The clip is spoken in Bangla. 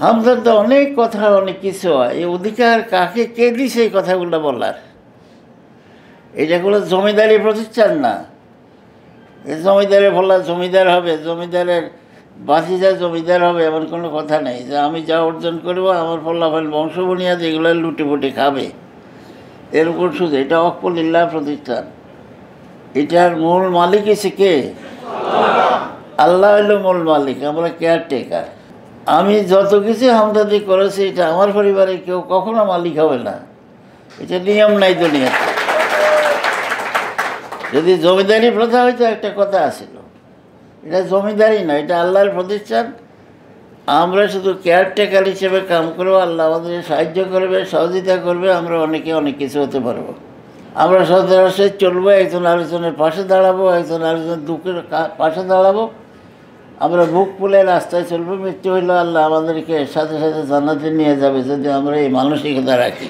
আমাদের তো অনেক কথা, অনেক কিছু হয়। এই অধিকার কাকে কে দিছে এই কথাগুলো বলার? এটা কোনো জমিদারি প্রতিষ্ঠান না। এই জমিদারে বললা জমিদার হবে, জমিদারের বাতিজা জমিদার হবে, এমন কোনো কথা নেই যে আমি যা অর্জন করব আমার ফলাফল বংশ বুনিয়াদ এগুলো লুটেপুটে খাবে, এর উপর শুধু। এটা অকলিল্লাহ প্রতিষ্ঠান। এটার মূল মালিক এসে কে? আল্লাহ হইল মূল মালিক, আমরা কেয়ারটেকার। আমি যত কিছু হামদাদি করেছি এটা আমার পরিবারে কেউ কখনো মালিক হবে না, এটা নিয়ম নাই দুনিয়াতে। যদি জমিদারি প্রথা হইতো একটা কথা আছিল, এটা জমিদারি না, এটা আল্লাহর প্রতিষ্ঠান। আমরা শুধু কেয়ারটেকার হিসেবে কাম করবো, আল্লাহ আমাদের সাহায্য করবে, সহযোগিতা করবে, আমরা অনেকে অনেক কিছু হতে পারবো। আমরা সচরাচর চলবো, একজন আরেকজনের পাশে দাঁড়াবো, একজন আরেকজনের দুঃখের পাশে দাঁড়াবো। আমরা বুক ফুলে রাস্তায় চলবো, মৃত্যু হইলেও আল্লাহ আমাদেরকে সাথে সাথে জান্নাতে নিয়ে যাবে যদি আমরা এই মানসিকতা রাখি।